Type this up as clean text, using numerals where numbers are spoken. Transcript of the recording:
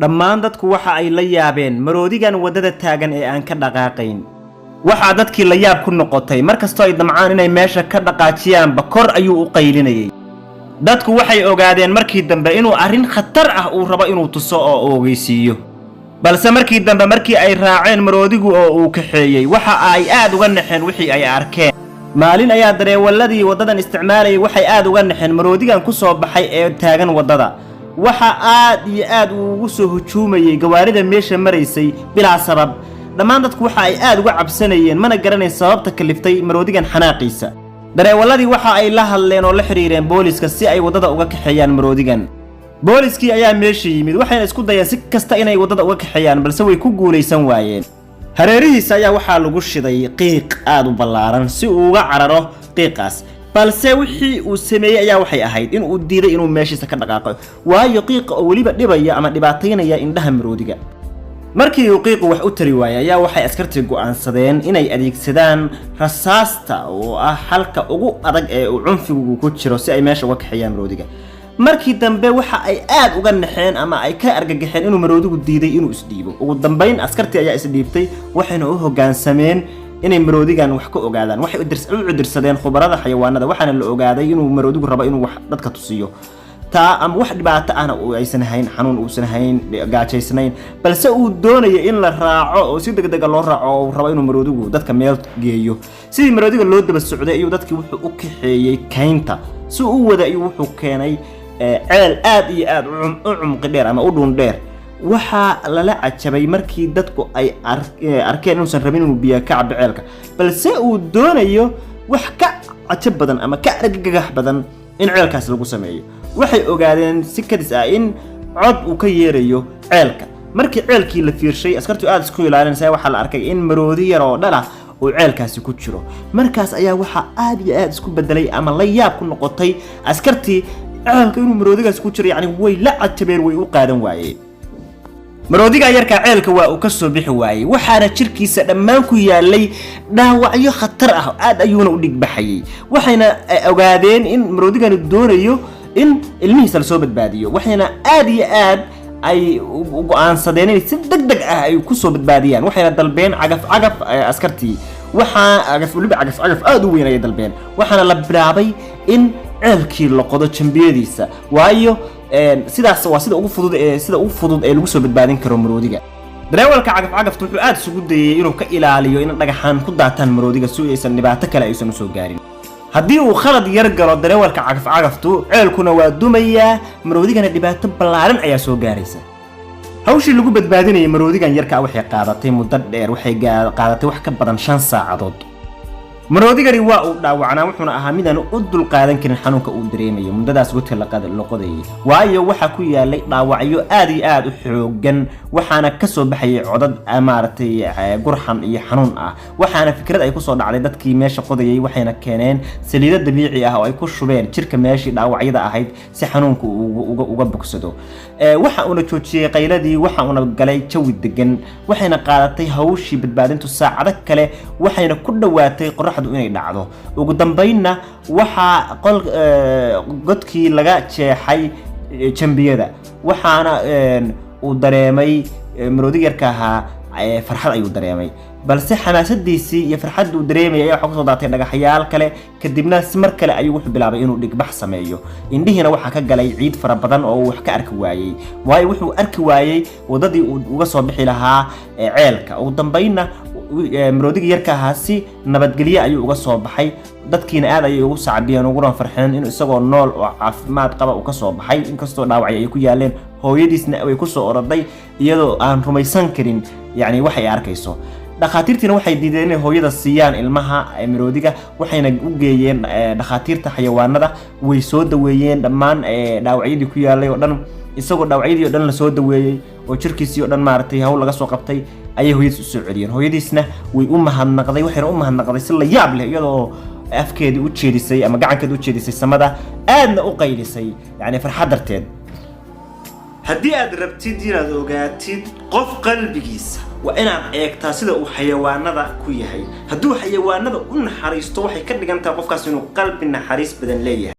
dhammaan dadku waxa ay la yaabeen maroodigan wadada taagan ee aan ka dhaqaaqayn. waxa dadkii la yaab ku noqotay markastoo ay damcaan inay meesha ka dhaqaajiyaan bakor ayuu u qaylinayay. dadku waxay ogaadeen markii dambe inuu arrin khatar ah uu rabo inuu tuso oo ogeysiiyo. balse markii dambe markii ay raaceen maroodigu oo uu kaxeeyay waxa ay aad uga naxeen wixii ay arkeen. maalin ayaa dareewaladii wadadan isticmaalayay waxay aad uga naxeen maroodigan ku soo baxay ee taagan wadada. waxa aad iyo aad ugu soo hujuumayay gawaarida meesha maraysay bilaa sabab. dhammaan dadku waxa ay aad uga cabsanayeen mana garanay sababta kaliftay maroodigan xanaaqiisa. dareewaladii waxa ay la hadleen oo la xiriireen booliska si ay wadada uga kaxeeyaan maroodigan. booliskii ayaa meesha yimid waxayna isku dayeen si kasta inay wadada uga kaxeeyaan balse way ku guuleysan waayeen. hareerihiisa ayaa waxaa lagu shiday qiiq aad u ballaaran si uu uga cararo qiiqaas. balse wixii uu sameeyay ayaa waxay ahayd in uu diiday inuu meeshiisa ka dhaqaaqo waayo qiiqa oo waliba dhibaya ama dhibaataynaya indhaha maroodiga. markii uu qiiqu wax u tari waayay ayaa waxay askartii go'aansadeen inay adeegsadaan rasaasta oo ah xalka ugu adag ee uu cunfigu ku jiro si ay meesha uga kaxeeyaan maroodiga. markii dambe waxa ay aad uga naxeen ama ay ka argagaxeen inuu maroodigu diiday inuu isdhiibo. ugu dambeyn askartii ayaa isdhiibtay waxayna u hoggaansameen inay maroodigan wax ka ogaadaan. waxay u cudirsadeen khubarada xayawaanada waxaana la ogaaday inuu maroodigu rabo inuu wax dadka tusiyo taa ama wax dhibaato ahna uu aysan hayn xanuun uusan hayn gaajaysnayn balse uu doonayo in la raaco oo si degdeg ah loo raaco oo rabo inuu maroodigu dadka meel geeyo. sidii maroodiga loo daba socday ayuu dadkii wuxuu u kaxeeyay kaynta si uu wada ayuu wuxuu keenay ceel aad iyo aad u cumqi dheer ama u dhuun dheer. waxaa lala cajabay markii dadku ay arkeen inuusan rabin inuu biyo ka cabo ceelka balse uu doonayo wax ka cajab badan ama ka argagax badan in ceelkaas lagu sameeyo. waxay ogaadeen si kadis ah in cod uu ka yeerayo ceelka. markii ceelkii la fiirshay askartu aad isku ilaalinaysa waxa la arkay in maroodi yar oo dhala uu ceelkaasi ku jiro. markaas ayaa waxa aad iyo aad isku bedelay ama la yaab ku noqotay askartii ceelka inuu maroodigaas ku jiro yani way la cajabeen way u qaadan waayeen. maroodiga yarka ceelka waa uu ka soo bixi waayay waxaana jirkiisa dhammaan ku yaalay dhaawacyo khatar ah aad ayuuna u dhigbaxayay. waxayna ogaadeen in maroodigan doonayo in ilmihiisa la soo badbaadiyo waxayna aad iyo aad ay u go'aansadeen in si degdeg ah ay ku soo badbaadiyaan. waxayna dalbeen cagaf askartii cagaf aad u weyn ay dalbeen waxaana la bilaabay in ceelkii la qodo jambiyadiisa waayo sidaas waa sida ugu fudud ee lagu soo badbaadin karo maroodiga. dareewalka cagaftu wuxuu aad isugu dayay inuu ka ilaaliyo in dhagaxaan ku daataan maroodiga si aysan dhibaato kale aysan u soo gaarin. haddii uu khalad yar galo dareewalka cagaftu ceelkuna waa dumayaa maroodigana dhibaato ballaaran ayaa soo gaaraysa. hawshii lagu badbaadinayay maroodigan yarka waxay qaadatay muddo dheer waxay qaadatay wax ka badan 5 saacadood. maroodigani waa uu dhaawacnaa wuxuuna ahaa midaan u dul qaadan karin xanuunka uu dareemayo muddadaas godka la qodayay waayo waxa ku yaalay dhaawacyo aad iyo aad u xoogan waxaana ka soo baxay codad maartay gurxan iyo xanuun ah. waxaana fikrad ay ku soo dhacday dadkii meesha qodayay waxayna keeneen saliid dabiici ah oo ay ku shubeen jirka meeshii dhaawacyada ahayd si xanuunku uga bogsado. waxa uu joojiyay qayladii waxa uu galay jawi degan waxayna qaadatay hawshii badbaadintu saacado kale waxayna ku dhawaatay inay dhacdo. ugu dambeynna waxa godkii laga jeexay jambiyada waxaana uu dareemay maroodiga yarka ahaa farxad ayuu dareemay balse xamaasadiisii iyo farxaddu dareemay ayaa waxa ku soo daatay dhagaxyaal kale kadibna mar kale ayuu wuxuu bilaabay inuu dhigbax sameeyo. indhihiina waxa ka galay ciid fara badan oo wax ka arki waayay waayo wuxuu arki waayay wadadii uu uga soo bixi lahaa ceelka. ugu dambeynna maroodiga yarka ahaa si nabadgelyo ayuu uga soo baxay dadkiina aad ayay ugu sacbiyeen ugu farxeen in isagoo nool oo caafimaad qaba uu ka soo baxay inkastoo dhaawacyo ay ku yaaleen. hooyadiisna way ku soo oroday iyadoo aan rumaysan karin yani wax ay arkayso. dhakhaatiirtiina waxay diideen inay hooyada siiyaan ilmaha maroodiga waxayna u geeyeen dhakhaatiirta xayawaanada way soo daweeyeen dhammaan dhaawacyadii ku yaalay oo dhan isagoo dhaawacyadii oo dhan la soo daweeyay oo jirkiisii oo dhan maartay hawl laga soo qabtay ayay hooyadiis u soo celiyeen. hooyadiisna way u mahadnaqday waxayna u mahadnaqday si la yaab leh iyadoo afkeedii u jeedisay ama gacankeedii u jeedisay samada aadna u qaylisay yani farxad darteed. haddii aad rabtid inaad ogaatid qof qalbigiisa waa inaad eegtaa sida uu xayawaanada ku yahay. hadduu xayawaanada u naxariisto waxay ka dhigan tahay qofkaas inuu qalbi naxariis badan leeyahay.